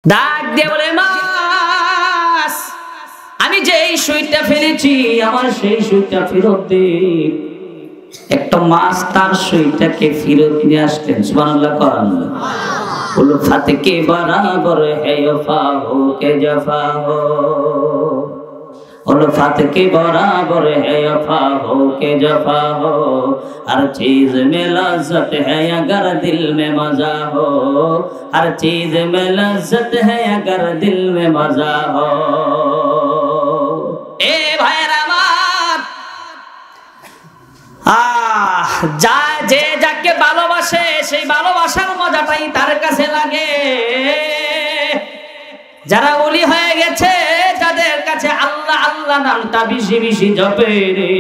ডাক দিয়ে বলে, মাছ আমি যে এই সুইটা ফেলেছি আমার সেই সুইটা ফেরত দে। একটা মাছ তার সুইটাকে ফেরত নিয়ে আসলেন। সুবহানাল্লাহ করেন। उल्फत के बराबर है वफा हो के जफा हो, उल्फत के बराबर है वफा हो के जफा हो, हर चीज में लज्जत है अगर दिल में मजा हो, हर चीज में लज्जत है अगर दिल में मजा हो। ए भाईरा আমার যা যে যাকে ভালোবাসে সেই ভালোবাসার মজাটাই তার কাছে লাগে। যারা ওলি হয়ে গেছে, যাদের কাছে আল্লাহ আল্লাহ নামটা বেশি বেশি জপে রে,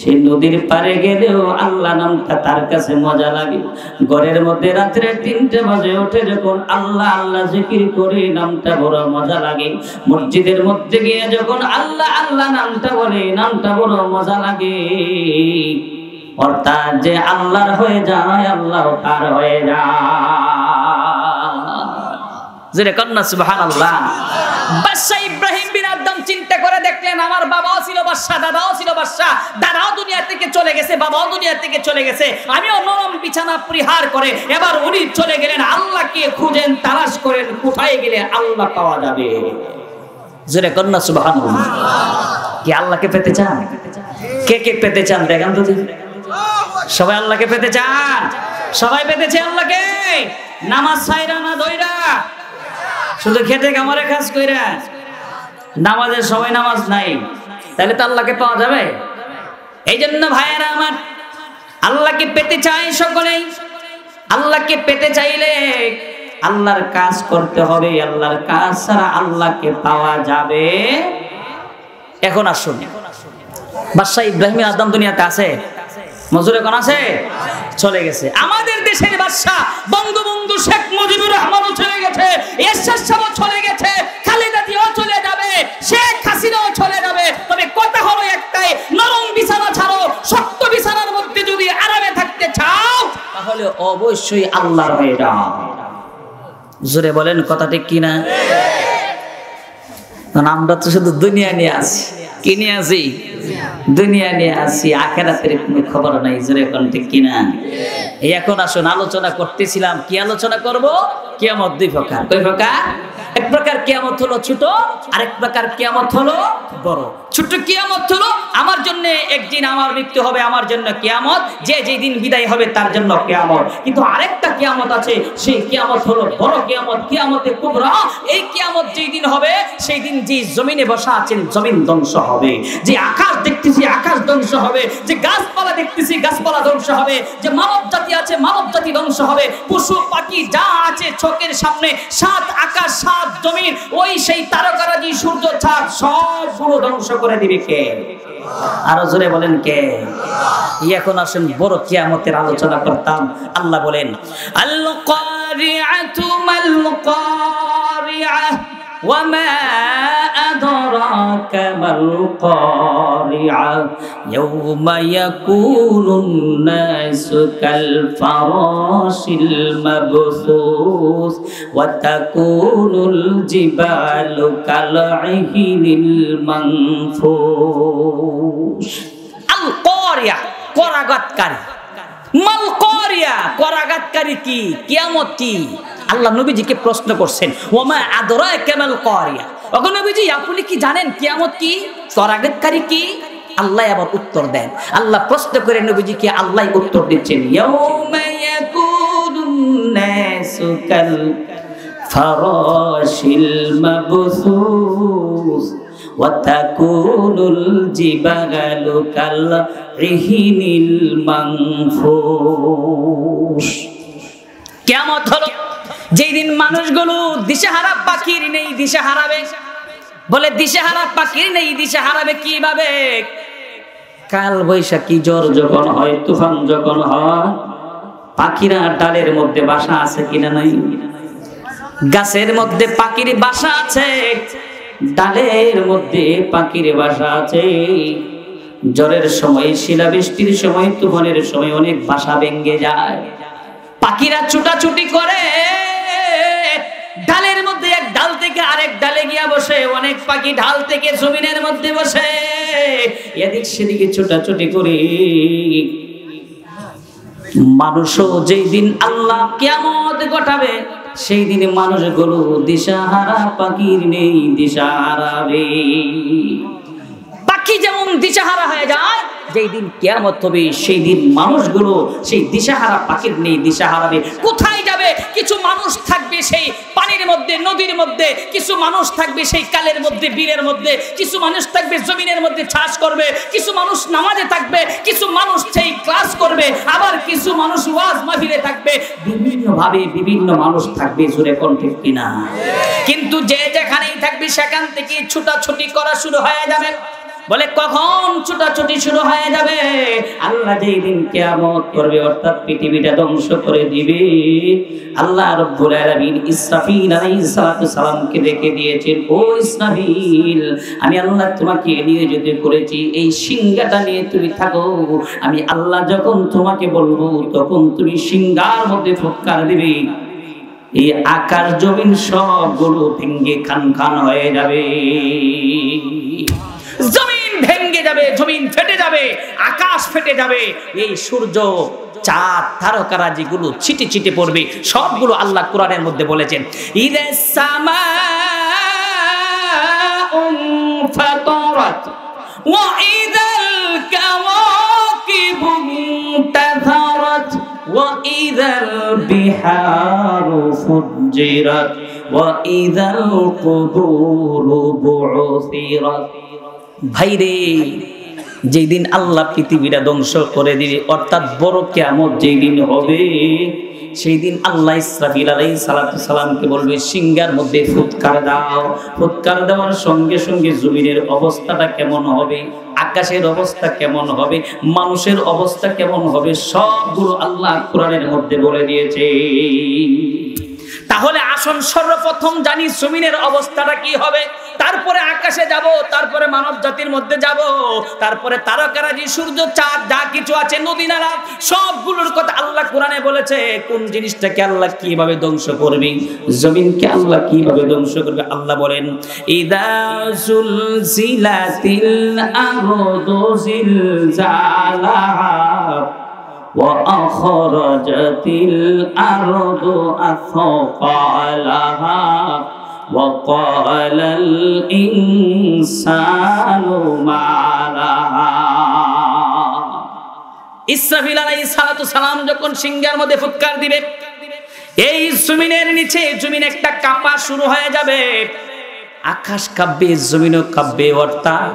সেই নদীর পারে গেলেও আল্লাহ নামটা তার কাছে মজা লাগে। ঘরের মধ্যে রাত্রে 3টে বাজে উঠে যখন আল্লাহ আল্লাহ জিকির করে নামটা বড় মজা লাগে। মসজিদের মধ্যে গিয়ে যখন আল্লাহ আল্লাহ নামটা বলে নামটা বড় মজা লাগে। অর্থাৎ যে আল্লাহর হয়ে যায় আল্লাহ তার হয়ে যায়। জোরে কন্যা সুবহানাল্লাহ। বাদশা ইব্রাহিম বিন আদম চিন্তা করে দেখলেন, আমার বাবাও ছিল বাদশা, দাদাও ছিল বাদশা, দাদাও দুনিয়া থেকে চলে গেছে, বাবাও দুনিয়া থেকে চলে গেছে, আমিও নরম বিছানা পরিহার করে এবার উনি চলে গেলেন। আল্লাহকে খুঁজেন, তালাশ করেন, কোথায় গেলে আল্লাহ পাওয়া যাবে। জোরে কন্যা সুবহানাল্লাহ। কি আল্লাহকে পেতে চান? কে কে পেতে চান দেখেন তো। সবাই আল্লাহকে পেতে চান? সবাই পেতে চান আল্লাহকে? নামাজ ছাইরা না দইরা, শুধু খেতে কামড়ে কাজ কইরা, নামাজের সবাই নামাজ নাই, তাহলে তো আল্লাহকে পাওয়া যাবে? এই জন্য ভাইয়েরা আমার, আল্লাহকে পেতে চাই সকলেই। আল্লাহকে পেতে চাইলে আল্লাহর কাজ করতে হবে, আল্লাহর কাজ ছাড়া আল্লাহকে পাওয়া যাবে। এখন আসুন, বাদশা ইব্রাহিম আদম দুনিয়াতে আছে? মজুর এখন আছে? চলে গেছে। আমাদের দেশের বাদশা বঙ্গবন্ধু শেখ মুজিবুর রহমানও চলে গেছে, এরশাদ সাহেবও চলে গেছে, খালেদা জিয়াও চলে যাবে, শেখ হাসিনাও চলে যাবে। তবে কথা হলো একটাই, নরম বিছানা ছাড়ো, শক্ত বিছানার মধ্যে যদি আরামে থাকতে চাও তাহলে অবশ্যই আল্লাহর হয়ে যাও। জোরে বলেন কথা ঠিক কিনা? আমরা তো শুধু দুনিয়া নিয়ে আসি। কি নিয়ে আসি? দুনিয়া নিয়ে আসি, আখিরাতের কোনো খবর নাই। জোরে কোন ঠিক কিনা? এখন আসুন, আলোচনা করতেছিলাম, কি আলোচনা করব? কিয়ামত দুই প্রকার। কয় প্রকার? এক প্রকার কিয়ামত হলো ছোট, আরেক প্রকার কিয়ামত হলো বড়। ছোট কিয়ামত হলো আমার জন্য একদিন আমার মৃত্যু হবে, আমার জন্য কিয়ামত, যে যেই দিন বিদায় হবে তার জন্য কিয়ামত। কিন্তু আরেকটা কিয়ামত আছে, সেই কিয়ামত হলো বড় কিয়ামত, কিয়ামতে কুবরা। এই কিয়ামত যেই দিন হবে সেই দিন যে জমিনে বসা আছেন জমিন ধ্বংস হবে, যে আকাশ দেখতেছি আকাশ ধ্বংস হবে, যে গাছপালা দেখতেছি গাছপালা ধ্বংস হবে, যে মানব জাতি আছে মানব জাতি ধ্বংস হবে, পশু পাখি যা আছে চোখের সামনে, 7 আকাশ 7 জমিন, ওই সেই তারকারাজি সূর্য চাঁদ সবগুলো ধ্বংস করে দিবে কে? আরো জোরে বলেন কে? এখন আসেন বড় কিয়ামতের আলোচনা করতাম। আল্লাহ বলেন, আল কারিআতু মাল কারিআহ ওয়া মা আদরাকা মাল কারিআহ ইয়াওমা ইয়াকুনুন নাসু কাল ফারাশিল মাবসুস ওয়া তাকুনুল জিবালু কাল ইহিনিল মানফুস। আল কারিআহ করাঘাতকারী, মাল কারিআহ করাঘাতকারী কি? কিয়ামত কি? আল্লাহ নবীজিকে প্রশ্ন করছেন, ওমা আদরাকা মাল কারিআহ, ওগো নবীজি আপনি কি জানেন কিয়ামত কি, করাঘাতকারী কি? আল্লাহ আবার উত্তর দেন। আল্লাহ প্রশ্ন করে নবীজিকে আল্লাহ উত্তর দিচ্ছেন, ইয়াউমা ইয়াকুনুন নাসু কাল ফারাশিল মাবসুস ওয়া তাকুনুল জিবালু কাল ইহিনিল মানফুস। কিয়ামত হলো যেই দিন মানুষগুলো দিশেহারা পাখির নেই দিশা হারাবে। বলে দিশেহারা পাখির নেই দিশা হারাবে কিভাবে? কাল বৈশাখী ঝড় যখন হয়, তুফান যখন হয়, পাখিরা ডালের মধ্যে বাসা আছে কিনা নাই? গাছের মধ্যে পাখির বাসা আছে, ডালের মধ্যে পাখির বাসা আছে। ঝড়ের সময়, শিলাবৃষ্টির সময়, তুফানের সময় অনেক বাসা ভেঙে যায়, পাখিরা ছুটাছুটি করে, ডালের থেকে আরেক ডালে গিয়া বসে, অনেক পাখি ঢাল থেকে জমিনের মধ্যে বসে এদিক সেদিকে ছোটাছুটি করে। মানুষও যেই দিন আল্লাহ কিয়ামত ঘটাবে সেই দিনে মানুষগুলো দিশাহারা, পাখির নেই দিশা হারাবে। পাখি যেমন দিশাহারা হয়ে যায়, যেই দিন কিয়ামত হবে সেই দিন মানুষগুলো সেই দিশাহারা পাখির নেই দিশা হারাবে। কোথায় যাবে? কিছু মানুষ থাকবে সেই পানির মধ্যে, নদীর মধ্যে, কিছু মানুষ থাকবে সেই কালের মধ্যে, বীরের মধ্যে, কিছু মানুষ থাকবে জমিনের মধ্যে চাষ করবে, কিছু মানুষ নামাজে থাকবে, কিছু মানুষ সেই ক্লাস করবে, আবার কিছু মানুষ ওয়াজ মাহফিলে থাকবে। বিভিন্ন ভাবে বিভিন্ন মানুষ থাকবে, জোরে কোন ঠিক কিনা? কিন্তু যে যেখানেই থাকবে সেখান থেকে ছুটাছুটি করা শুরু হয়ে যাবে। বলে কখন ছুটাছুটি শুরু হয়ে যাবে? আল্লাহ যেই দিন কিয়ামত করবে, অর্থাৎ পৃথিবীটা ধ্বংস করে দিবে, আল্লাহ রাব্বুল আলামিন ইসরাফিল আলাইহিস সালাতু সালামকে রেখে দিয়েছেন, ও ইসরাফিল, আমি আল্লাহ তোমাকে নিয়োজিত করেছি, এই সিংহাটা নিয়ে তুমি থাকো। আমি আল্লাহ যখন তোমাকে বলবো তখন তুমি সিংহার মধ্যে ফুৎকার দিবে, এই আকাশ জমিন সবগুলো ভেঙে খান খান হয়ে যাবে। জমিন ভেঙে যাবে, জমিন ফেটে যাবে, আকাশ ফেটে যাবে, এই সূর্য চাঁদ তারকারাজি গুলো ছিটে ছিটে পড়বে। সবগুলো আল্লাহ কোরআনের মধ্যে বলেছেন, ইদাস সামাউন ফাতারাত ওয়া ইদাল কাওয়াকিবু ইনতাসারাত ওয়া ইদাল বিহারু ফুজ্জিরাত ওয়া ইদাল কুবুরু বুউসিরাত। ভাইরে, যেই দিন আল্লাহ পৃথিবীটা ধ্বংস করে দিবে, অর্থাৎ বড় কিয়ামত যেই দিন হবে, সেই দিন আল্লাহ ইসরাফিল আলাইহিস সালাতু সালামকে বলবে সিংহার মধ্যে ফুৎকার দাও। ফুৎকার দেওয়ার সঙ্গে সঙ্গে জমিনের অবস্থাটা কেমন হবে, আকাশের অবস্থা কেমন হবে, মানুষের অবস্থা কেমন হবে, সবগুলো আল্লাহ কোরআনের মধ্যে বলে দিয়েছে। তাহলে আসুন সর্বপ্রথম জানি জমিনের অবস্থাটা কি হবে, তারপরে আকাশে যাব, তারপরে মানব জাতির মধ্যে যাব, তারপরে তারকারাজি, সূর্য, চাঁদ, যা কিছু আছে, নদী নালা, সবগুলোর কথা আল্লাহ কোরআনে বলেছে। কোন জিনিসটাকে আল্লাহ কিভাবে ধ্বংস করবে, জমিনকে আল্লাহ কিভাবে ধ্বংস করবে। আল্লাহ বলেন, ইদা জুলজিলাতিল আরদু জিলজালাহা وأخرجت الأرض أثقالها وقال الإنسان ما لها। ইসরাফিল আলাইহিস সালাতু সালাম যখন সিংহার মধ্যে ফুৎকার দিবে, এই জমিনের নিচে জমিন একটা কাঁপা শুরু হয়ে যাবে, আকাশ কাঁপবে, জমিনও কাঁপবে। অর্থাৎ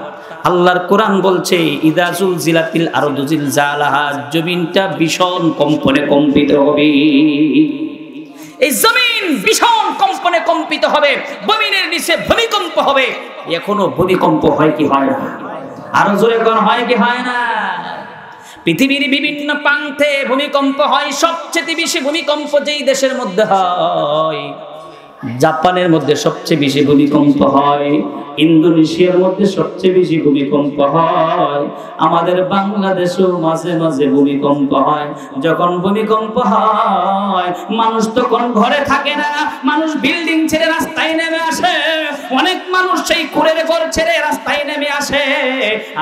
আল্লাহর কোরআন বলছে, ইদা জুলজিলাতিল আরদু জিলজালাহা, জমিনটা ভীষণ কম্পনে কম্পিত হবে। এই জমিন ভীষণ কম্পনে কম্পিত হবে, জমিনের নিচে ভূমিকম্প হবে। এখনো ভূমিকম্প হয় কি হয় না? আরো জোরে কোন হয় কি হয় না? পৃথিবীর বিভিন্ন প্রান্তে ভূমিকম্প হয়। সবচেয়ে বেশি ভূমিকম্প যেই দেশের মধ্যে হয়, জাপানের মধ্যে সবচেয়ে বেশি ভূমিকম্প হয়, ইন্দোনেশিয়ার মধ্যে সবচেয়ে বেশি ভূমিকম্প হয়, আমাদের বাংলাদেশেও মাঝে মাঝে ভূমিকম্প হয়। যখন ভূমিকম্প হয় মানুষ তখন ঘরে থাকে না, মানুষ বিল্ডিং ছেড়ে রাস্তায় নেমে আসে, অনেক মানুষ সেই কুড়ের ঘর ছেড়ে রাস্তায় নেমে আসে,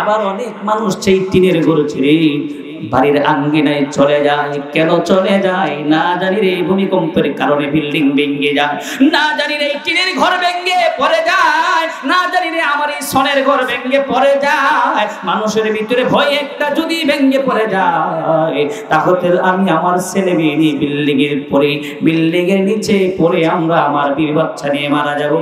আবার অনেক মানুষ সেই টিনের ঘর ছেড়ে বাড়ির আঙ্গিনায় চলে যায়। কেন চলে যায় না জানি রে, ভূমিকম্পের কারণে বিল্ডিং ভেঙে যায়, না জানি রে টিনের ঘর ভেঙে পড়ে যায়, না জানি রে আমার এই সনের ঘর ভেঙে পড়ে যায়। মানুষের ভিতরে ভয় একটা যদি ভেঙে পড়ে যায়, তাহলে আমি আমার ছেলে মেয়ে নিয়ে বিল্ডিং এর পরে, বিল্ডিং এর নিচে পড়ে আমরা আমার বিবি বাচ্চা নিয়ে মারা যাব।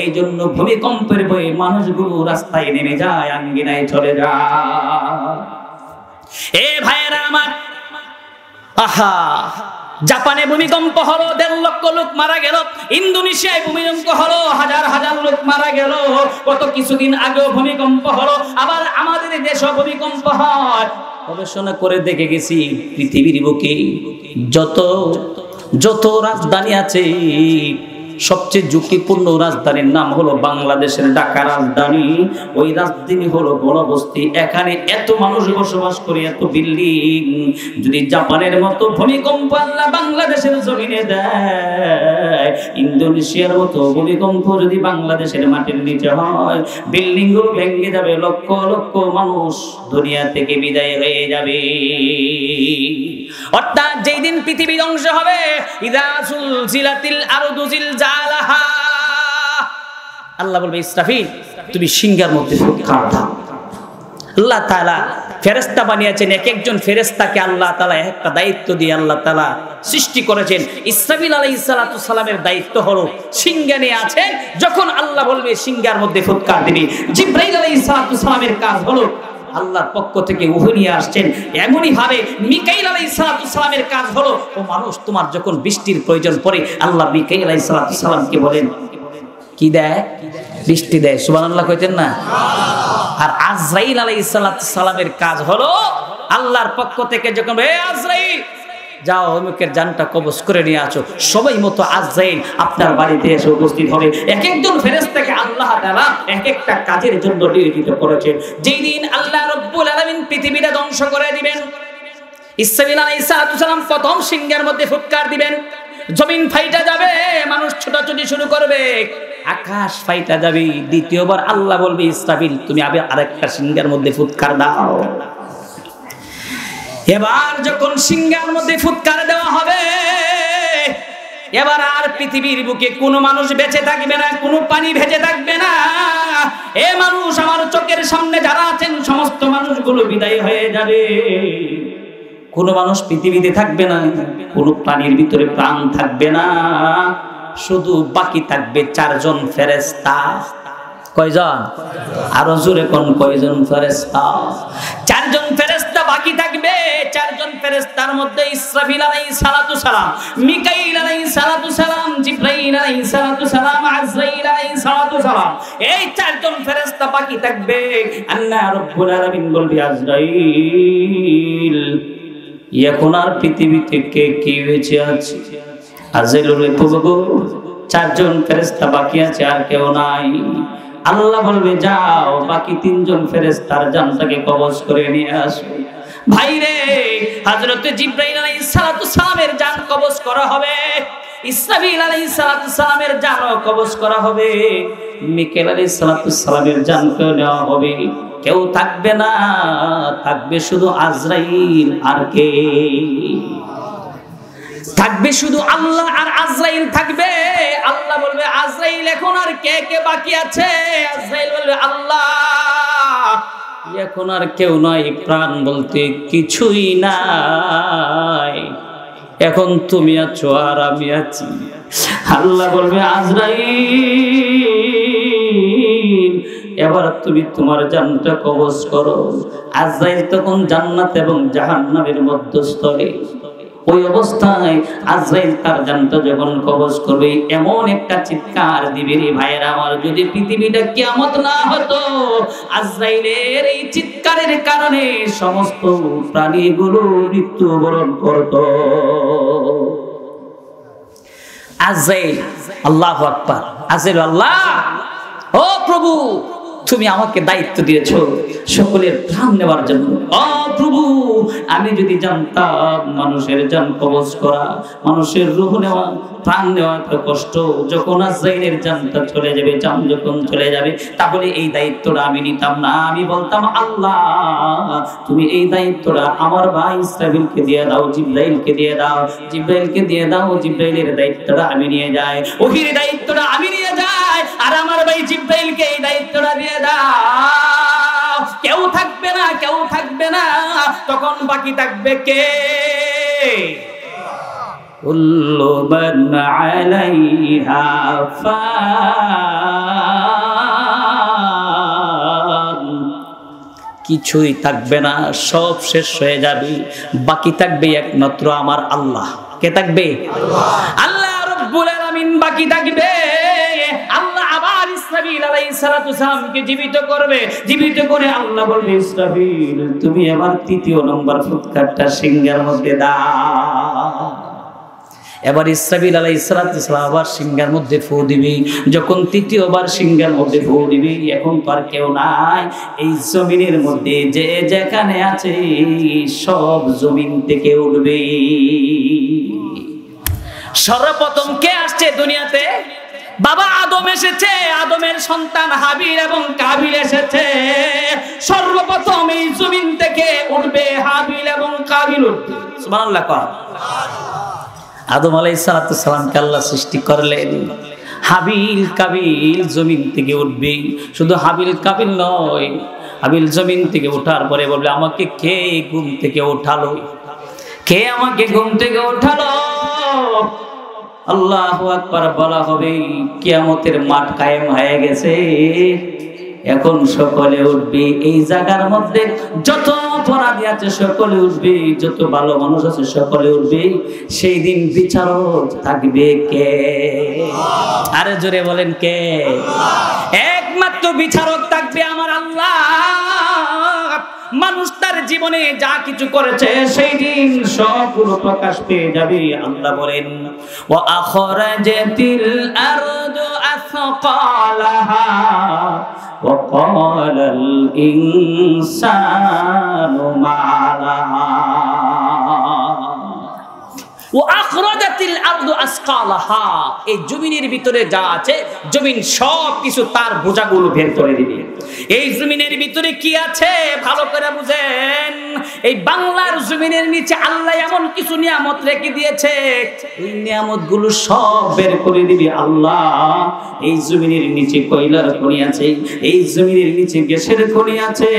এই জন্য ভূমিকম্পের ভয়ে মানুষগুলো রাস্তায় নেমে যায়, আঙ্গিনায় চলে যায়। এ ভাইয়েরা আমার, আহা, জাপানে ভূমিকম্প হলো, 1.5 লক্ষ লোক মারা গেল। ইন্দোনেশিয়ায় ভূমিকম্প হলো, হাজার হাজার লোক মারা গেল। কত কিছুদিন আগেও ভূমিকম্প হলো, আবার আমাদের দেশে ভূমিকম্প হয়। গবেষণা করে দেখে গেছি, পৃথিবীর বুকে যত যত রাজধানী আছে সবচেয়ে ঝুঁকিপূর্ণ রাজধানীর নাম হলো বাংলাদেশের ঢাকা রাজধানী। ওই রাজধানী হলো গণবস্তি। এখানে এত মানুষ বসবাস করে, এত বিল্ডিং। যদি জাপানের মতো ভূমিকম্প আল্লাহ বাংলাদেশের জমিনে দেয়, ইন্দোনেশিয়ার মতো ভূমিকম্প যদি বাংলাদেশের মাটির নিচে হয়, বিল্ডিং গুলো ভেঙে যাবে, লক্ষ লক্ষ মানুষ দুনিয়া থেকে বিদায় হয়ে যাবে। অর্থাৎ যেই দিন পৃথিবী ধ্বংস হবে, ইযা সুলজিলাতিল আরদু জিলজালাহা, আল্লাহ বলবে ইসরাফিল তুমি সিংহার মধ্যে ফুৎকার দাও। আল্লাহ তাআলা ফেরেশতা বানিয়েছেন, এক একজন ফেরেশতাকে আল্লাহ তাআলা একটা দায়িত্ব দিয়ে আল্লাহ তাআলা সৃষ্টি করেছেন। ইসরাফিল আলাইহিস সালাতু সালামের দায়িত্ব হলো সিংহা নিয়ে আছেন, যখন আল্লাহ বলবে সিংহার মধ্যে ফুৎকার দিবি। জিবরাইল আলাইহিস সালাতু সালামের কাজ হলো আল্লাহর পক্ষ থেকে ওহী নিয়ে আসছেন। এমনই ভাবে মিকাইল আলাইহিস সালাতু সালামের কাজ হলো, ও মানুষ তোমার যখন বৃষ্টির প্রয়োজন পড়ে, আল্লাহ মিকাইল আলাইহিস সালাতু সালামকে বলেন কি দেয়? বৃষ্টি দেয়। সুবহানাল্লাহ কইতেন না? আর আজরাইল আলাইহিস সালাতু সালামের কাজ হলো আল্লাহর পক্ষ থেকে যখন হে আজরাইল যাও অমুকের জানটা কবজ করে নিয়ে আসো, সবাই মতো আজরাইল আপনার বাড়িতে এসে উপস্থিত হবে। এক একজন ফেরেশতাকে আল্লাহ তাআলা এক একটা কাজের জন্য নিয়োজিত করেছেন। যেই দিন আল্লাহ রাব্বুল আলামিন পৃথিবীটা ধ্বংস করে দিবেন, ইসরাফিল আলাইহিস সালাতু সালাম প্রথম সিংহের মধ্যে ফুৎকার দিবেন, জমিন ফাইটা যাবে, মানুষ ছোটাছুটি শুরু করবে, আকাশ ফাইটা যাবে। দ্বিতীয়বার আল্লাহ বলবে ইসরাফিল তুমি আবার আরেকটা সিংহের মধ্যে ফুৎকার দাও। এবার যখন সিংহার মধ্যে ফুৎকার দেওয়া হবে, এবার আর পৃথিবীর বুকে কোনো মানুষ বেঁচে থাকবে না, কোনো পানি ভেজে থাকবে না। এ মানুষ আমার চোখের সামনে যারা আছেন সমস্ত মানুষগুলো বিদায় হয়ে যাবে। কোনো মানুষ পৃথিবীতে থাকবে না, কোনো প্রাণীর ভিতরে প্রাণ থাকবে না, শুধু বাকি থাকবে চারজন ফেরেশতা। কয়জন? আরো জোরে কোন কয়জন ফেরেশতা? চারজন ফেরেশতা বাকি থাকবে। চারজন ফেরেশতার মধ্যে ইসরাফিল আলাইহিস সালাতু সালাম, মিকাইল আলাইহিস সালাতু সালাম, জিবরাইল আলাইহিস সালাতু সালাম, আজরাইল আলাইহিস সালাতু সালাম, এই চারজন ফেরেশতা বাকি থাকবে। আল্লাহ রাব্বুল আলামিন বলবে আজরাইল এখন আর পৃথিবীতে কে বেঁচে আছে? আজরাইল বলবে চারজন ফেরেশতা বাকি আছে, আর কেউ নাই। আল্লাহ বলবে যাও বাকি তিনজন ফেরেশতার জানটাকে কবজ করে নিয়ে আসো। ভাইরে, হযরত জিবরাইল আলাইহিস সালাতু সালামের জান কবজ করা হবে, ইসরাফিল আলাইহিস সালাতু সালামের জানও কবজ করা হবে, মিকাইল আলাইহিস সালাতু সালামের জানকে নেওয়া হবে। কেউ থাকবে না, থাকবে শুধু আজরাইল। আর কে থাকবে? শুধু আল্লাহ আর আজরাইল থাকবে। আল্লাহ বলবে আজরাইল এখন আর কে বাকি আছে? আজরাইল বলবে আল্লাহ এখন আর কেউ নাই, প্রাণ বলতে কিছুই নাই, এখন তুমি আছো আর আমি আছি। আল্লাহ বলবে আজরাইল এবার তুমি তোমার জানটা কবজ করো। আজরাইল তখন জান্নাত এবং জাহান্নামের মধ্যস্থলে, ওই অবস্থায় আজরাইল তার জানটা যখন কবজ করবে এমন একটা চিৎকার দিবে রে ভাইয়েরা আমার, যদি পৃথিবীটা কিয়ামত না হতো, আজরাইলের এই চিৎকারের কারণে সমস্ত প্রাণীগুলো মৃত্যুবরণ করত। আজরাইল আল্লাহু আকবার, আজরাইল আল্লাহ ও প্রভু তুমি আমাকে দায়িত্ব দিয়েছো সকলের প্রাণ নেওয়ার জন্য। ও প্রভু আমি যদি জানতাম মানুষের জান কবজ করা, মানুষের রূহ নেওয়া, প্রাণ নেওয়া তো কষ্ট, যখন আজরাইলের জানটা চলে যাবে, জান যখন চলে যাবে, তাহলে এই দায়িত্বটা আমি নিতাম না। আমি বলতাম আল্লাহ তুমি এই দায়িত্বটা আমার ভাই ইসরাফিলকে দিয়ে দাও, জিবরাইলকে দিয়ে দাও, জিবরাইলকে দিয়ে দাও, জিবরাইলের দায়িত্বটা আমি নিয়ে যাই, ওহির দায়িত্বটা আমি নিয়ে যাই, আর আমার ভাই জিবরাইলকে এই দায়িত্বটা দিয়ে দাও। কেউ থাকবে না, কেউ থাকবে না, তখন বাকি থাকবে কে? কুল্লু মান আলাইহা ফান, কিছুই থাকবে না, সব শেষ হয়ে যাবে, বাকি থাকবে একমাত্র আমার আল্লাহ। কে থাকবে? আল্লাহ রাব্বুল আলামিন বাকি থাকবে। আল্লাহ আবার ইসরাফিল আলাইহিস সালাতু সালামকে জীবিত করবে, জীবিত করে আল্লাহ বলবে ইসরাফিল তুমি এবার তৃতীয় নম্বর ফুৎকারটা সিংহের মধ্যে দাও। এবার ইসরাফিল আলাইহিস সালাম আবার সিংহের মধ্যে ফু দিবে। যখন তৃতীয়বার সিংহের মধ্যে ফু দিবে, এখন তো আর কেউ নাই এই জমিনের মধ্যে, যে যেখানে আছে সব জমিন থেকে উঠবে। সর্বপ্রথম কে আসছে দুনিয়াতে? বাবা আদম এসেছে, আদমের সন্তান হাবিল এবং কাবিল এসেছে। সর্বপ্রথম এই জমিন থেকে উঠবে হাবিল এবং কাবিল উঠবে। সুবহানাল্লাহ। আদম আলাইহিস সালামকে আল্লাহ সৃষ্টি করলেন, হাবিল কাবিল জমিন থেকে উঠবে। শুধু হাবিল কাবিল নয়, হাবিল জমিন থেকে ওঠার পরে বলবে আমাকে কে ঘুম থেকে ওঠালো, কে আমাকে ঘুম থেকে ওঠালো? আল্লাহু আকবার বলা হবে, কিয়ামতের মাঠ কায়েম হয়ে গেছে, এখন সকলে উঠবে। এই জায়গার মধ্যে যত অপরাধী আছে সকলে উঠবে, যত ভালো মানুষ আছে সকলে উঠবে। সেই দিন বিচারক থাকবে কে? আরে জোরে বলেন কে? একমাত্র বিচারক থাকবে আমার আল্লাহ। মানুষ তার জীবনে যা কিছু করেছে সেই দিন সবগুলো প্রকাশ পেয়ে যাবে। আল্লাহ বলেন ওয়া আখরাজাতিল আরদু আসকালাহা ওয়া ক্বালাল ইনসানু মা লাহা ওয়া আখরাজাতিল আরদু আসকালাহা। এই জমিনের ভিতরে যা আছে জমিন সব কিছু তার বোঝাগুলো বের করে দিবে। এই জমিনের ভিতরে কি আছে ভালো করে বুঝেন। এই বাংলার জমিনের নিচে আল্লাহ এমন কিছু নিয়ামত রেখে দিয়েছে, এই নিয়ামতগুলো সব বের করে দিবে আল্লাহ। এই জমিনের নিচে কয়লার খনি আছে, এই জমিনের নিচে গ্যাসের খনি আছে,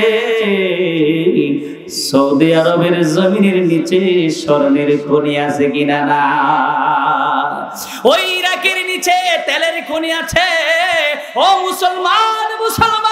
সৌদি আরবের জমিনের নিচে স্বর্ণের খনি আছে কিনা না, ওই ইরাকের নিচে তেলের খনি আছে। ও মুসলমান, মুসলমান,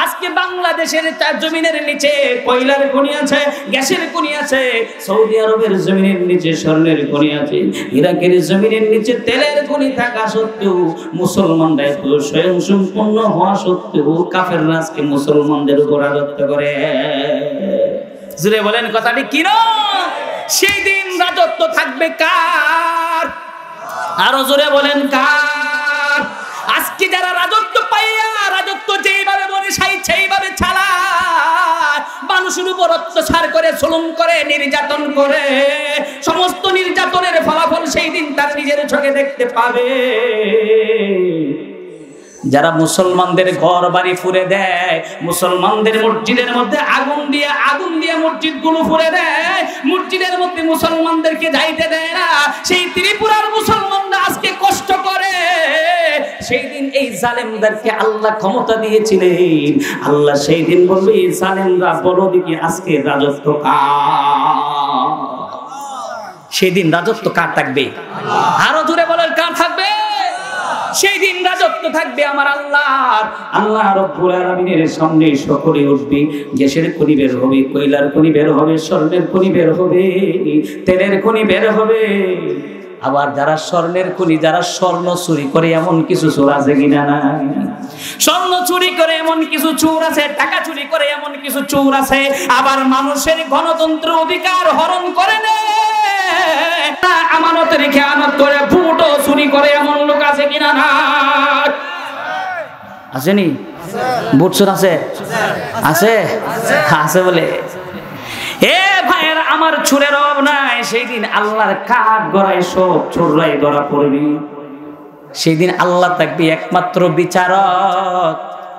আজকে বাংলাদেশের জমিনের নিচে কয়লার খনি আছে, গ্যাসের খনি আছে, সৌদি আরবের জমিনের নিচে স্বর্ণের খনি আছে, ইরাকের জমিনের নিচে তেলের খনি থাকা সত্ত্বেও মুসলমানরা এত স্বয়ং সম্পূর্ণ হওয়া সত্ত্বেও কাফেররা আজকে মুসলমানদের উপর রাজত্ব করে। জুড়ে বলেন কথাটি কি না? সেই দিন রাজত্ব থাকবে কার? আরো জোরে বলেন কার? আজকে যারা রাজত্ব পাইয়া রাজত্ব যেইভাবে মনে চাই সেইভাবে চালায়, মানুষের উপর অত্যাচার করে, জুলুম করে, নির্যাতন করে, সমস্ত নির্যাতনের ফলাফল সেই দিন তার নিজের চোখে দেখতে পাবে। যারা মুসলমানদের ঘর বাড়ি ফুরে দেয়, মুসলমানদের মসজিদের মধ্যে আগুন দিয়ে মসজিদগুলো ফুরে দেয়, মসজিদের মধ্যে মুসলমানদেরকে যাইতে দেয় না, সেই ত্রিপুরার মুসলমানরা আজকে কষ্ট করে। সেই দিন এই জালেমদেরকে আল্লাহ ক্ষমতা দিয়েছিলেন। আল্লাহ সেই দিন বলবে জালেমরা বলো দেখি আজকে রাজত্ব কার? সেই দিন রাজত্ব কার থাকবে? আরো দূরে বলেন কার থাকবে? সেই দিন রাজত্ব থাকবে আমার আল্লাহর। আল্লাহ রব্বুল আলামিনের সামনে সকলে উঠবে, গ্যাসের খনি বের হবে, কয়লার খনি বের হবে, স্বর্ণের খনি বের হবে, তেলের খনি বের হবে। আবার যারা স্বর্ণের খনি, যারা স্বর্ণ চুরি করে এমন কিছু চোর আছে কিনা না? স্বর্ণ চুরি করে এমন কিছু চোর আছে, টাকা চুরি করে এমন কিছু চোর আছে, আবার মানুষের গণতন্ত্র অধিকার হরণ করে নেয়, আমানত রেখে আমানত করে ভোটও চুরি করে এমন লোক আছে কিনা না? আসেনি? ভোট চোর আছে? আছে আছে বলে এ ভাইয়ের আমার চোরের অভাব নাই। সেই দিন আল্লাহর কাঠ গড়ায় সব চোররাই ধরা পড়বি। সেই দিন আল্লাহ থাকবে একমাত্র বিচারক।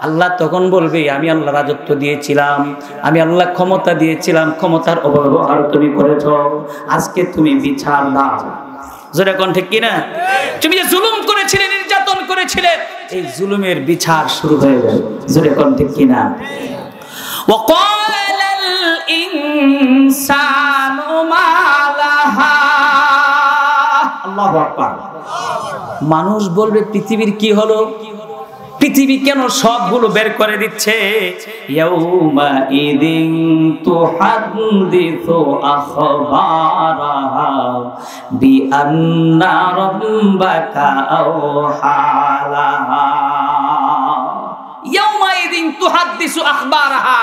আল্লাহ তখন বলবে আমি আল্লাহ রাজত্ব দিয়েছিলাম, আমি আল্লাহ ক্ষমতা দিয়েছিলাম, ক্ষমতার অপব্যবহার তুমি করেছ, আজকে তুমি বিচার দাও। জোরে কোন ঠিক কিনা? তুমি যে জুলুম করেছিলে, নির্যাতন করেছিলে, এই জুলুমের বিচার শুরু হয়ে গেল। জোরে কোন ঠিক কিনা? ওয়াকালাল ইনসানু মা লাহা। আল্লাহু আকবার। মানুষ বলবে পৃথিবীর কি হলো, পৃথিবী কেন সবগুলো বের করে দিচ্ছে? ইয়াউমা ইদিন তুহাদ্দিসু আখবারাহা বিআন্না রাব্বাকা আওহালাহা। ইয়াউমা ইদিন তুহাদ্দিসু আখবারাহা।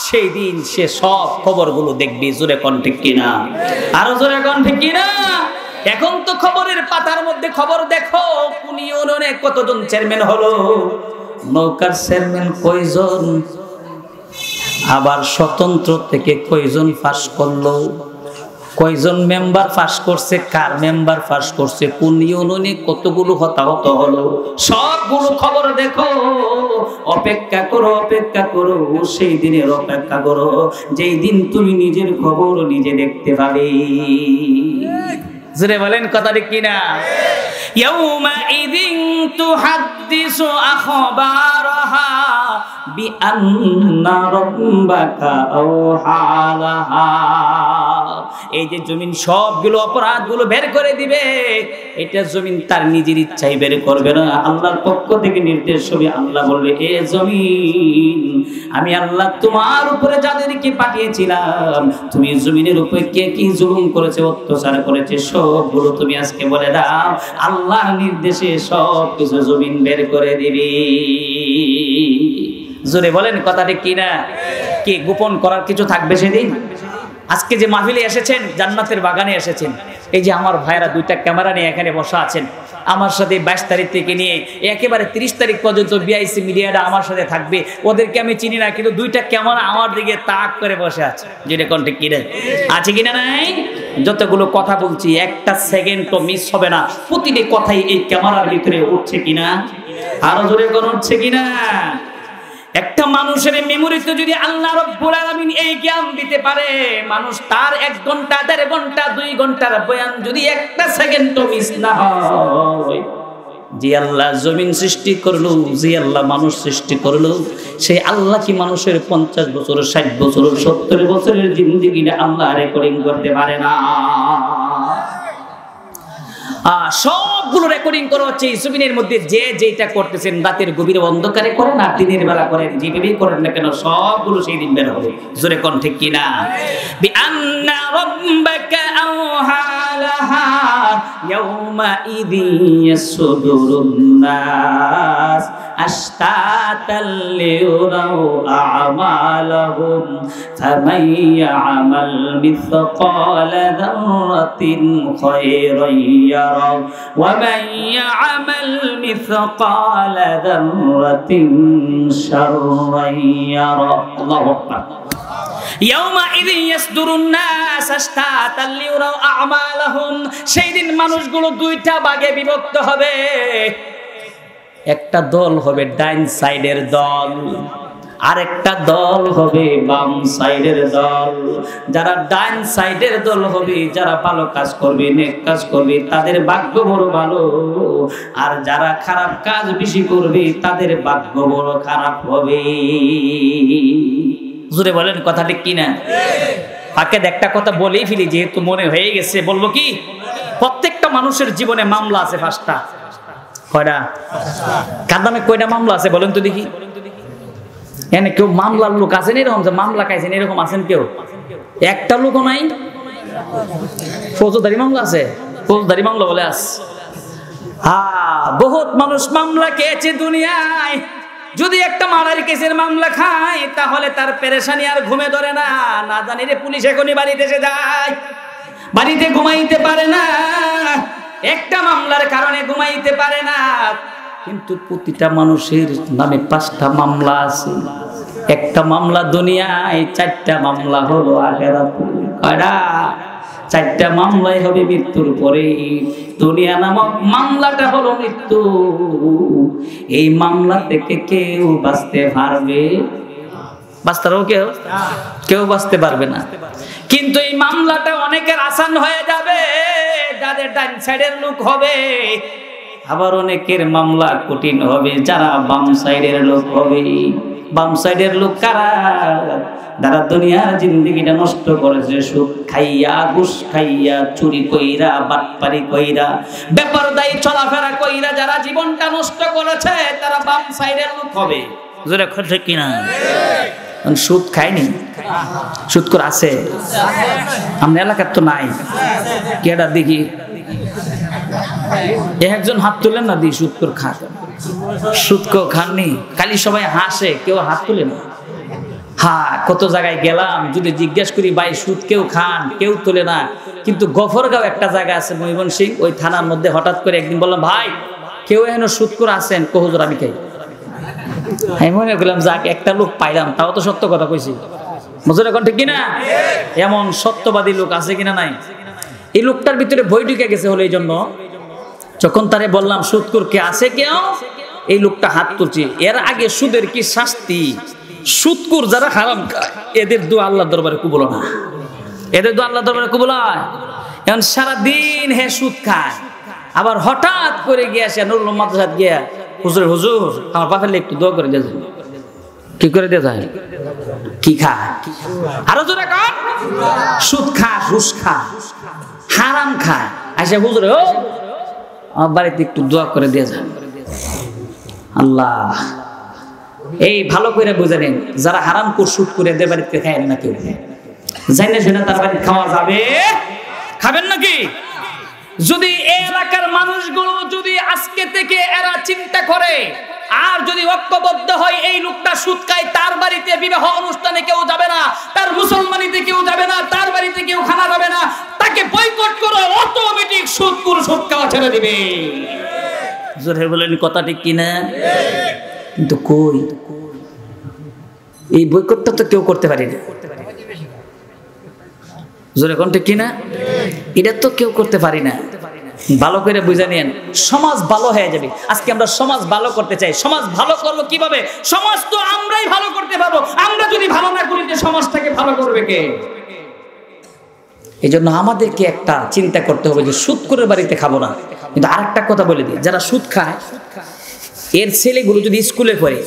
সেই দিন সে সব খবরগুলো দেখবে। জোরে কোন ঠিক কিনা? আরো জোরে কোন ঠিক কিনা? এখন তো খবরের পাতার মধ্যে খবর দেখো কোন ইউনিয়নে কতজন চেয়ারম্যান হলো, নৌকার চেয়ারম্যান কয়জন, আবার স্বতন্ত্র থেকে কয়জন পাস করলো, কয়জন মেম্বার পাস করছে, কার মেম্বার পাস করছে, কোন ইউনিয়নে কতগুলো হতাহত হলো, সবগুলো খবর দেখো। অপেক্ষা করো, অপেক্ষা করো, সেই দিনের অপেক্ষা করো যেই দিন তুমি নিজের খবর নিজে দেখতে পাবে। জোরে বলেন কথা ঠিক কিনা? ইয়াউমা ইযিন তুহাদ্দিসু আখবারাহা বিআন্না রাব্বাকা আওহালাহা। এই যে জমিন সবগুলো অপরাধগুলো বের করে দিবে, এটা জমিন তার নিজের ইচ্ছাই বের করবে না, আল্লাহর পক্ষ থেকে নির্দেশ হবে। আল্লাহ বলবে, এ জমিন, আমি আল্লাহ তোমার উপরে যাদেরকে পাঠিয়েছিলাম, তুমি জমিনের উপরে কে কি জুলুম করেছে, অত্যাচার করেছে, সবগুলো তুমি আজকে বলে দাও। আল্লাহর নির্দেশে সব কিছু জমিন বের করে দিবি। জোরে বলেন কথা ঠিক কিনা? কি গোপন করার কিছু থাকবে সেদিন? আজকে যে মাহফিলে এসেছেন, জান্নাতের বাগানে এসেছেন, এই যে আমার ভাইরা দুইটা ক্যামেরা নিয়ে এখানে বসা আছেন আমার সাথে, 22 তারিখ থেকে নিয়ে একেবারে 30 তারিখ পর্যন্ত বিআইসি মিডিয়াটা আমার সাথে থাকবে। ওদেরকে আমি চিনি না, কিন্তু দুইটা ক্যামেরা আমার দিকে তাক করে বসে আছে। যেটা কোন ঠিক কিনা? আছে কিনা? নাই? যতগুলো কথা বলছি একটা সেকেন্ডও মিস হবে না, প্রতিটি কথাই এই ক্যামেরার ভিতরে উঠছে কিনা? আরো জোরে কোন উঠছে কিনা? একটা মানুষের মেমোরিতে যদি আল্লাহ রাব্বুল আলামিন এই জ্ঞান দিতে পারে, মানুষ তার 1 ঘন্টা 1.5 ঘন্টা 2 ঘন্টার বয়ান যদি একটা সেকেন্ডও মিস না হয়, যে আল্লাহ জমিন সৃষ্টি করলো, যে আল্লাহ মানুষ সৃষ্টি করলো, সেই আল্লাহ কি মানুষের 50 বছর 60 বছর 70 বছরের জিন্দেগিটা আল্লাহ রেকর্ডিং করতে পারে না? সবগুলো রেকর্ডিং করা হচ্ছে এই জমিনের মধ্যে। যে যেটা করতেছেন, রাতের গভীর অন্ধকারে করেন আর দিনের বেলা করেন, যেভাবেই করেন না কেন, সবগুলো সেই দিন বের হবে। জোরে কোন ঠিক কিনা? বিআন্না রাব্বাকা আওহালাহা ইয়াউমা ইযিন ইয়াসদুরুন নাস আশতাতাল লিউরাউ আ'মালাহুম ফামান ইয়া'মাল মিসকালা যাররাতিন খায়রান ইয়ারা ওয়া মান ইয়া'মাল মিসকালা যাররাতিন শাররান ইয়ারা। আল্লাহু আকবার। ইয়াউমা ইযিন ইয়াসদুরুন নাস আশতাতাল লিউরাউ আ'মালাহুম। সেই দিন মানুষগুলো দুইটা ভাগে বিভক্ত হবে। একটা দল হবে ডাইন সাইডের দল, আরেকটা দল হবে বাম সাইডের দল। যারা ডাইন সাইডের দল হবে, যারা ভালো কাজ করবে, নেক কাজ করবে, তাদের ভাগ্য বড় ভালো। আর যারা খারাপ কাজ বেশি করবে, তাদের ভাগ্য বড় খারাপ হবে। জোরে বলেন কথা ঠিক কিনা? তাকে একটা কথা বলেই ফেলি, যেহেতু মনে হয়ে গেছে, বলবো কি? প্রত্যেকটা মানুষের জীবনে মামলা আছে 5টা। কয়টা? কার নামে কয়টা মামলা আছে বলেন তো দেখি? এনে কেউ মামলার লোক আছেন এরকম, যে মামলা খাইছেন এরকম আছেন কেউ? একটা লোকও নাই। ফৌজদারি মামলা আছে, ফৌজদারি মামলা বলে আস। বহুত মানুষ মামলা খেয়েছে দুনিয়ায়। যদি একটা মারার কেসের মামলা খায়, তাহলে তার পেরেশানি আর ঘুমে ধরে না। না জানি রে পুলিশ এখনই বাড়িতে এসে যায়, বাড়িতে ঘুমাইতে পারে না, একটা মামলার কারণে ঘুমাইতে পারে না। কিন্তু প্রতিটা মানুষের নামে 5টা মামলা আছে। একটা মামলা দুনিয়ায়, 4টা মামলা হলো আখিরাতে। কয়টা? 4টা মামলাই হবে মৃত্যুর পরে। দুনিয়া নামক মামলাটা হলো মৃত্যু। এই মামলা থেকে কেউ বাঁচতে পারবে? বাঁচতেও কেউ বাঁচতে পারবে না। কিন্তু এই মামলাটা অনেকের আসান হয়ে যাবে যাদের ডান সাইডের লোক হবে, আবার অনেকের মামলা কঠিন হবে যারা বাম সাইডের লোক হবে। বাম সাইডের লোক কারা? যারা দুনিয়ার জিন্দেগিটা নষ্ট করেছে, সুদ খাইয়া, ঘুষ খাইয়া, চুরি কইরা, বাটপারি কইরা, বেপরদায়ী চলাফেরা কইরা যারা জীবনটা নষ্ট করেছে, তারা বাম সাইডের লোক হবে। জোরে ঠিক কিনা? সুদ খায়নি, সুদ করে আছে আমরা এলাকার তো নাই। কেডা দেখি একজন হাত তুলেন না, দি সুদ করে খান। সুদ কেউ খাননি, খালি সবাই হাসে, কেউ হাত তুলে না। হ্যাঁ, কত জায়গায় গেলাম, যদি জিজ্ঞেস করি ভাই সুদ কেউ খান, কেউ তোলে না। কিন্তু গফরগাঁও একটা জায়গা আছে ময়মনসিংহ, ওই থানার মধ্যে হঠাৎ করে একদিন বললাম ভাই কেউ এখানে সুদ করে আসেন? হুজুর আমি খাই। আমি মনে করলাম যাক একটা লোক পাইলাম, তাও তো সত্য কথা কইছি। হুজুর এখন ঠিক কিনা? এমন সত্যবাদী লোক আছে কিনা নাই? এই লোকটার ভিতরে ভয় ঢুকে গেছে। হলো এই জন্য যখন তারে বললাম সুদখোর কে আছে কেউ, এই লোকটা হাত তুলছে। এর আগে সুদের কি শাস্তি, সুদখোর যারা হারাম খায় এদের দোয়া আল্লাহর দরবারে কবুল না, এদের দোয়া আল্লাহর দরবারে কবুল হয়। এখন সারাদিন হে সুদ খায়, আবার হঠাৎ করে গিয়া সে নুরুল মাদ্রাসাত গিয়া হুজুর হুজুর আমার বাপের একটু দোয়া করে দিয়ে যায়। কি করে দিয়ে যায়? কি খায়? আরো জোরে কর। সুদ খায়, ঘুষ খায়, হারাম খায়। আচ্ছা হুজুর ও আমার বাড়িতে একটু দোয়া করে দিয়ে যান। আল্লাহ এই ভালো করে বুঝে নেন, যারা হারাম করে সুদ করে এদের বাড়িতে খায় না কেউ, জানি না শুনে তার বাড়িতে খাওয়া যাবে? খাবেন নাকি? যদি এই এলাকার মানুষগুলো যদি আজকে থেকে এরা চিন্তা করে আর যদি ঐক্যবদ্ধ হয়, এই লোকটা সুদ খায়, তার বাড়িতে বিবাহ অনুষ্ঠানে কেউ যাবে না, তার মুসলমানিতে কেউ যাবে না, তার বাড়িতে কেউ খানা যাবে না, তাকে বয়কট করো, অটোমেটিক সুদ করে সুদ খাওয়া ছেড়ে দিবে। জোরে বলেন কথা ঠিক কিনা? কিন্তু কই এই বয়কটটা তো কেউ করতে পারে না। জোরে কোন ঠিক কিনা? এটা তো কেউ করতে পারি না। ভালো করে বুঝে নিন, সমাজ ভালো হয়ে যাবে। আজকে আমরা সমাজ ভালো করতে চাই। সমাজ ভালো করলো কিভাবে? সমাজ তো আমরাই ভালো করতে পারবো। আমরা যদি ভালো না করি, সমাজটাকে ভালো করবে কে? এই জন্য আমাদেরকে একটা চিন্তা করতে হবে যে সুদ করে বাড়িতে খাবো না। কিন্তু আরেকটা কথা বলে দিই, যারা সুদ খায় এর ছেলেগুলো যদি স্কুলে পড়ে,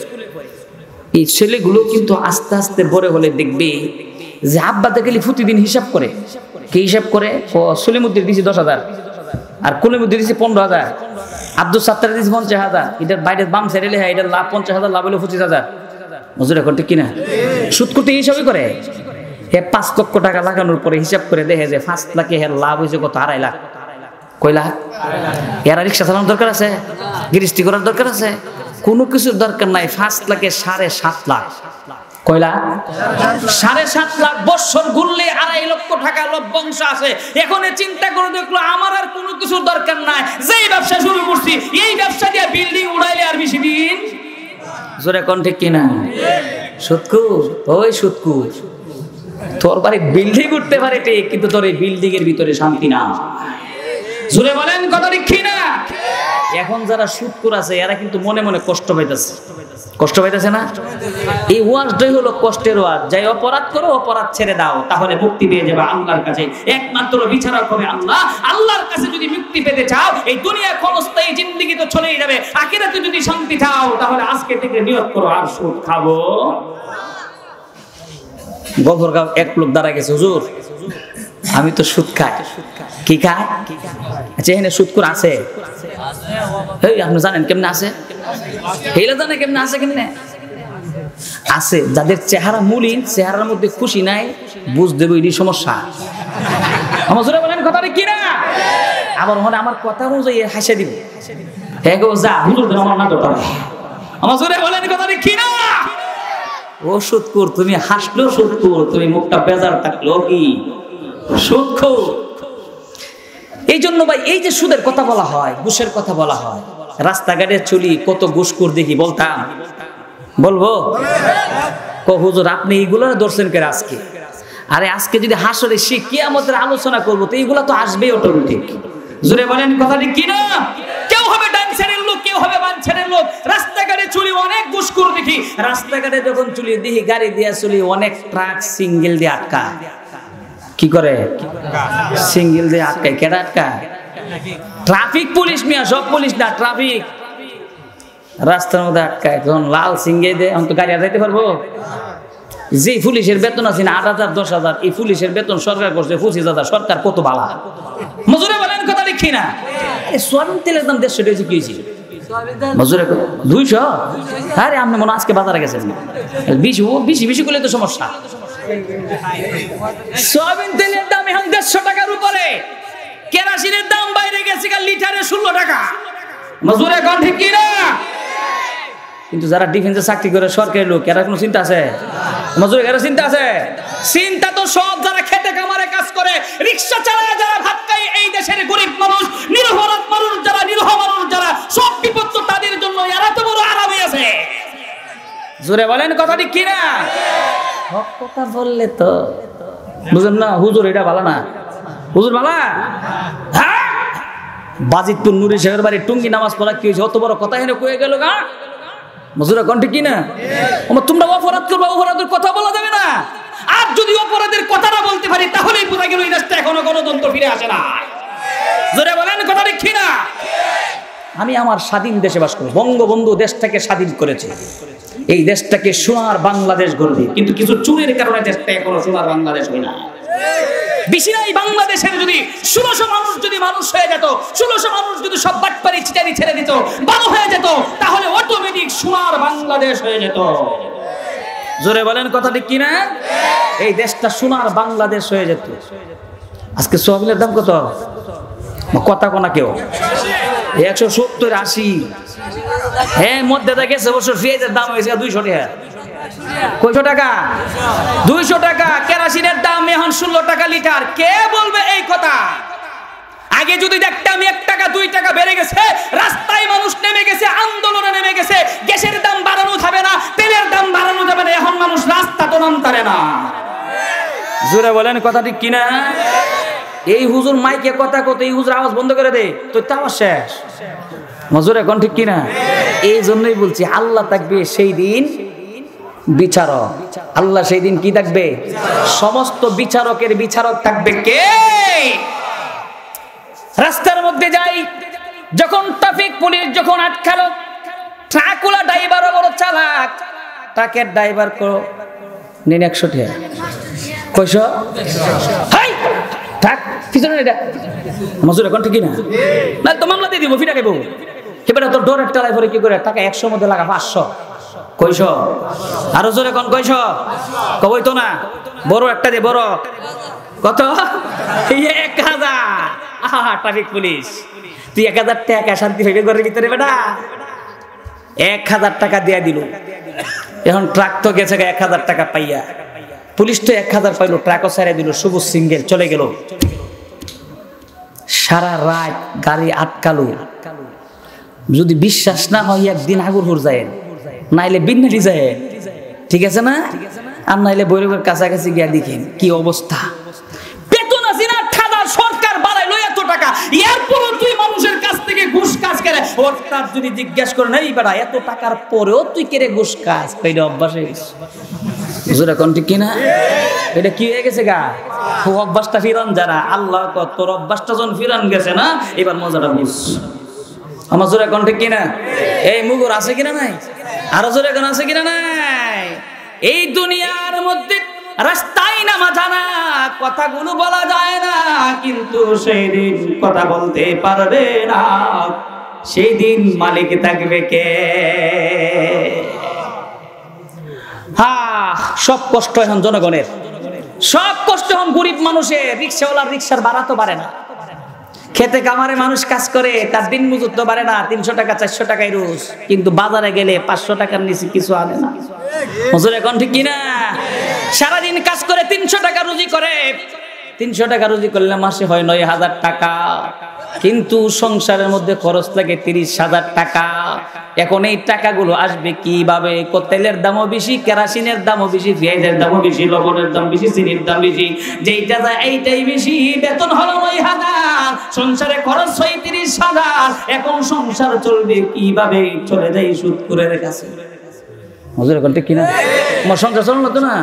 এই ছেলেগুলো কিন্তু আস্তে আস্তে বড় হলে দেখবে যে আব্বা দেখলে প্রতিদিন হিসাব করে। কি হিসাব করে? সলিমুদ্দিন দিয়েছি 10,000, আর কলিমুদ্দিন দিয়েছি 15,000, আব্দুল সাত্তার দিয়েছি 50,000। এটার বাইরে বাম সাইডে হ্যাঁ এটার লাভ 50,000, লাভ হলো 25,000। মজুর এখন ঠিক কিনা? সুদ করতে হিসাবই করে। হ্যাঁ 5 লক্ষ টাকা লাগানোর পরে হিসাব করে দেখে যে 5 লাখে হ্যাঁ লাভ হয়েছে কত? 2.5 লাখ। কয় লাখ? এরা রিক্সা চালানোর দরকার আছে? গৃহস্থী করার দরকার আছে? কোনো কিছুর দরকার নাই। 5 লাখে 7.5 লাখ। কয় লাখ? 7.5 লাখ। বছর ঘুরলে 2.5 লক্ষ টাকা লভ্যাংশ আছে। এখন চিন্তা করে দেখলো আমার আর কোনো কিছুর দরকার নাই, যেই ব্যবসা শুরু করছি এই ব্যবসা দিয়ে বিল্ডিং উড়াইলে আর বেশি দিন। জোরে কোন ঠিক কিনা? সুদখোর, ওই সুদখোর, তোর বাড়ি বিল্ডিং উঠতে পারে ঠিক, কিন্তু তোর এই বিল্ডিং এর ভিতরে শান্তি না। জোরে বলেন কথা ঠিক কিনা? এখন যারা সুদখোর আছে এরা কিন্তু মনে মনে কষ্ট পাইতেছে। কষ্ট পাইতেছে না? এই ওয়াজটাই হলো কষ্টের ওয়াজ। যাই অপরাধ করো, অপরাধ ছেড়ে দাও, তাহলে মুক্তি পেয়ে যাবে আল্লাহর কাছে। একমাত্র বিচারক হবে আল্লাহ। আল্লাহর কাছে যদি মুক্তি পেতে চাও, এই দুনিয়া ক্ষণস্থায়ী জিন্দেগি তো চলেই যাবে, আখিরাতে যদি শান্তি চাও তাহলে আজকে থেকে নিয়ত করো আর সুদ খাবো। গফরগাঁও এক লোক দাঁড়া গেছে, হুজুর আমি তো সুদ খাই। কি খায়? আচ্ছা এখানে সুদখোর আছে? আপনি জানেন কেমনে আছে? হেলা জানে কেমনে আছে? কেমনে আছে? যাদের চেহারা মলিন, চেহারার মধ্যে খুশি নাই, বুঝ দেব এই সমস্যা। আমার জোরে বলেন কথা কি না? আবার মনে আমার কথা অনুযায়ী হাসে দিব। হ্যাঁ গো যা হুজুর আমার না দরকার। আমার জোরে বলেন কথা কি না? ও সুদখোর, তুমি হাসলেও সুদখোর, তুমি মুখটা বেজার থাকলো কি সুদখোর। এই জন্য ভাই এই যে সুদের কথা বলা হয়, ঘুষের কথা বলা হয়, রাস্তাঘাটে চলি কত ঘুষখোর দেখি, বলতাম বলবো হুজুর আপনি এইগুলো ধরছেন কে আজকে? আরে আজকে যদি হাসরে সে কিয়ামতের আলোচনা করবো তো এইগুলা তো আসবেই অটোমেটিক। জোরে বলেন কথা ঠিক কিনা? কেউ হবে ডান সাইডের লোক, কেউ হবে বাম সাইডের লোক। রাস্তাঘাটে চলি অনেক ঘুষখোর দেখি, রাস্তাঘাটে যখন চলি দেখি গাড়ি দিয়ে চলি অনেক ট্রাক সিঙ্গেল দিয়ে আটকা। কি করে? সিঙ্গেল দিয়ে আটকায়। কেডা আটকায়? ট্রাফিক পুলিশ মিয়া, সব পুলিশ না, ট্রাফিক রাস্তার মধ্যে আটকায়। যখন লাল সিঙ্গে দেয় আমি তো গাড়ি আর যাইতে পারবো? যে পুলিশের বেতন আছে না 8,000 10,000, এই পুলিশের বেতন সরকার করছে 25,000। সরকার কত বালা। মজুরে বলেন কথা লিখি না? সোয়াবিন তেলের দাম 150 টাকা কি হয়েছে? মজুরে 200। আরে আপনি মনে আজকে বাজারে গেছেন, বেশি করলে তো সমস্যা। সোয়াবিন তেলের দাম এখন 150 টাকার উপরে। কেরোসিনের দাম বাইরে গেছে লিটারে 16 টাকা। মজুরে কোন ঠিক কি না? কিন্তু যারা ডিফেন্সে চাকরি করে সরকারি লোক, এরা কোনো চিন্তা আছে? মজুরি কারো চিন্তা আছে? চিন্তা তো সব যারা খেতে কামারে কাজ করে, রিক্সা চালায় যারা, ভাত খায়, এই দেশের গরিব মানুষ, নিরহ মানুষ যারা, নিরহ মানুষ যারা, সব বিপদ তো তাদের জন্য। এরা তো বড় আরামে আছে। জোরে বলেন কথা ঠিক কিনা? হক কথা বললে তো বুঝেন না। হুজুর এটা ভালো না, হুজুর ভালো। হ্যাঁ, বাজিতপুর নুরি সাহেবের বাড়ি টুঙ্গি নামাজ পড়া কি হয়েছে? অত বড় কথা হেনে কয়ে গেল গা। মজুরা কোন ঠিক কিনা? তোমরা অপরাধ করবা, অপরাধের কথা বলা যাবে না। আর যদি অপরাধের কথাটা বলতে পারি তাহলেই বোঝা গেল এই দেশটা এখনো গণতন্ত্র ফিরে আসে না। জোরে বলেন কথা ঠিক কিনা? আমি আমার স্বাধীন দেশে বাস করি। বঙ্গবন্ধু দেশটাকে স্বাধীন করেছে, এই দেশটাকে সোনার বাংলাদেশ গড়বে। কিন্তু কিছু চুরের কারণে দেশটা এখনো সোনার বাংলাদেশ হয় না। বেশি নাই বাংলাদেশের যদি 1600 মানুষ যদি মানুষ হয়ে যেত, 1600 মানুষ যদি সব বাটপারি চিটারি ছেড়ে দিত, ভালো হয়ে যেত, তাহলে অটোমেটিক সোনার বাংলাদেশ হয়ে যেত। জোরে বলেন কথা ঠিক কিনা? এই দেশটা সোনার বাংলাদেশ হয়ে যেত। আজকে সোয়াবিনের দাম কত? কথা কোনা কেউ 170 80। হ্যাঁ, মধ্যে গেছে বছর পেঁয়াজের দাম হয়েছে 200 টাকা। কয়শো টাকা? 200 টাকা। কেরোসিনের দাম এখন 16 টাকা লিটার। কে বলবে এই কথা? আগে যদি দেখতাম 1 টাকা 2 টাকা বেড়ে গেছে, রাস্তায় মানুষ নেমে গেছে, আন্দোলনে নেমে গেছে, গ্যাসের দাম বাড়ানো যাবে না, তেলের দাম বাড়ানো যাবে না, এখন মানুষ রাস্তা তো নামতারে না। জোরে বলেন কথা ঠিক কিনা? এই হুজুর মাইকে কথা কত, এই হুজুর আওয়াজ বন্ধ করে দে তো আওয়াজ শেষ। মজুর এখন ঠিক কিনা? এই জন্যই বলছি আল্লাহ থাকবে সেই দিন বিচারক। আল্লাহ সেই দিন কি থাকবে? সমস্ত বিচারকের বিচারক থাকবে কে? রাস্তার মধ্যে যাই যখন ট্রাফিক পুলিশ যখন আটকালো, ট্রাকওয়ালা ড্রাইভারও বড় চালাক, ট্রাকের ড্রাইভার করো নিন 100 টাকা। কয়শো? হাই ট্রাক পিছনে এটা। মজুর এখন ঠিক কিনা? না তো মামলা দিয়ে দিব, ফিটা খাইব। এবারে তোর ডোরের টালায় পরে কি করে টাকা 100 মধ্যে লাগা 500। কয়শো? আরো জোরে কোন কয়শো? কবই তো না, বড় একটা দে। বড় কত? 1000। আহা, ট্রাফিক পুলিশ তুই 1000 টাকা শান্তি হইবে ঘরের ভিতরে বেটা? 1000 টাকা দিয়া দিল। এখন ট্রাক তো গেছে 1000 টাকা পাইয়া, পুলিশ তো 1000 পাইলো, ট্রাকও ছেড়ে দিল, সবুজ সিঙ্গেল চলে গেল। সারা রাত গাড়ি আটকালো। যদি বিশ্বাস না হয় একদিন আগুরপুর যায়, নাইলে বিন্নাটি যায়, ঠিক আছে না? আর নাইলে বৈরবের কাছাকাছি গিয়া দেখেন কি অবস্থা। বেতন আছে না ঠাডা, সরকার বাড়াইলো এত টাকা, এরপরও তুই মানুষের কাছ থেকে ঘুষ কাজ করে। ওর যদি জিজ্ঞাসা করে নাই বেটা এত টাকার পরেও তুই কেড়ে ঘুষ কাজ, এটা অভ্যাস হয়ে গেছে। হুজুরা কোন ঠিক কিনা? এটা কি হয়ে গেছে গা? অভ্যাসটা ফিরান যারা, আল্লাহ তোর অভ্যাসটা যখন ফিরান গেছে না, এবার মজাটা বুঝ। আমার জোরে কোন ঠিক কিনা? এই মুগুর আছে কিনা নাই? আরো জোরে কোন আছে কিনা নাই? এই দুনিয়ার মধ্যে রাস্তায় নামা জানা কথাগুলো বলা যায় না, কিন্তু সেই দিন কথা বলতে পারবে না। সেই দিন মালিক থাকবে কে? সব কষ্ট এখন জনগণের, সব কষ্ট এখন গরিব মানুষের। রিক্সাওয়ালার রিক্সার ভাড়া তো বাড়ে না, খেতে কামারে মানুষ কাজ করে, তার দিন মজুর তো বাড়ে না, 300 টাকা 400 টাকায় রোজ, কিন্তু বাজারে গেলে 500 টাকার নিচে কিছু আনে না। হুজুর এখন ঠিক কিনা? সারাদিন কাজ করে 300 টাকা রুজি করে, 300 টাকা রুজি করলে মাসে হয় 9000 টাকা, কিন্তু সংসারের মধ্যে খরচ লাগে 30,000 টাকা। এখন এই টাকাগুলো আসবে কিভাবে? তেলের দামও বেশি, কেরোসিনের দামও বেশি, পেঁয়াজের দামও বেশি, লবণের দাম বেশি, চিনির দাম বেশি, যেইটা যায় এইটাই বেশি। বেতন হলো 9000, সংসারে খরচ হয় 30,000। এখন সংসার চলবে কিভাবে? চলে যায় সুদখোরের কাছে। হুজুর এখন ঠিক কিনা? আমার সংসার চললো তো না।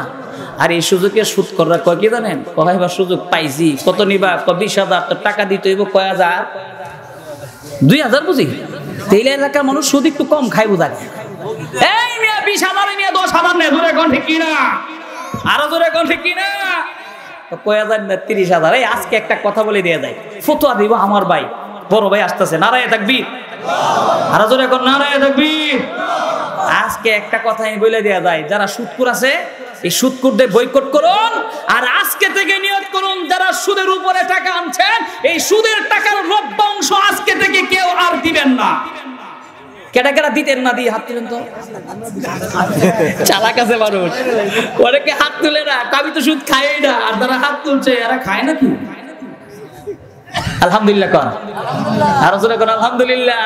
আর এই সুযোগে সুদ করার কয় কি জানেন? কয়বার সুযোগ পাইছি, কত নিবা? 20,000। তো টাকা দিতে হইব কয় হাজার? 2000 বুঝি। তেল এলাকার মানুষ সুদ একটু কম খাই বুঝা। এই মিয়া 20,000 নিয়ে 10,000 নেই। জোরে কোন ঠিক কিনা? আরো জোরে কোন ঠিক কিনা? কয় হাজার না 30,000। এই আজকে একটা কথা বলে দিয়ে যায়, ফতোয়া দিব আমার ভাই, বড় ভাই আসতেছে, নারায়ে তাকবীর। আরো জোরে কোন নারায়ে তাকবীর। আজকে একটা কথা বলে দেয়া যায়, যারা সুদখোর আছে এই সুদখোরদের বয়কট করুন। আর আজকে থেকে নিয়ত করুন, যারা সুদের উপরে টাকা আনছেন, এই সুদের টাকার লভ্যাংশ আজকে থেকে কেউ আর দিবেন না। কেটা কেটা দিতেন না দিয়ে হাত তুলেন তো। চালাক আছে মানুষ, অনেকে হাত তুলে না, আমি তো সুদ খাই না, আর তারা হাত তুলছে, এরা খায় না কি? আলহামদুলিল্লাহ কর, আর জোরে কর আলহামদুলিল্লাহ।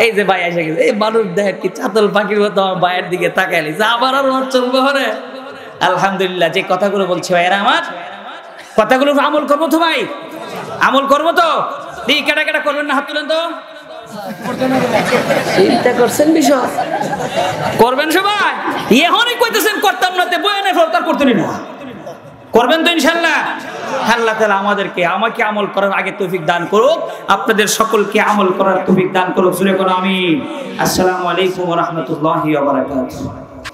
এই যে ভাই এসে গেছে, এই মানুষ দেখ কি চাতল পাখির মতো আমার ভাইয়ের দিকে তাকাইলি, আবার আর চলবে হরে। আলহামদুলিল্লাহ, যে কথাগুলো বলছি ভাইয়েরা আমার, কথাগুলো আমল করবো তো ভাই, আমল করবো তো। এই কেটা কেটা করবেন না, হাত তুলেন তো। চিন্তা করছেন বিষয়, করবেন সবাই। এখনই কইতেছেন করতাম না, বয়ানে ফেরতার করতেন না, করবেন তো ইনশাআল্লাহ। আল্লাহ তাআলা আমাকে আমল করার আগে তৌফিক দান করুক, আপনাদের সকলকে আমল করার তৌফিক দান করুক। সুরে কোন আমিন। আসসালামু আলাইকুম ওয়া রাহমাতুল্লাহি ওয়া বারাকাতুহু।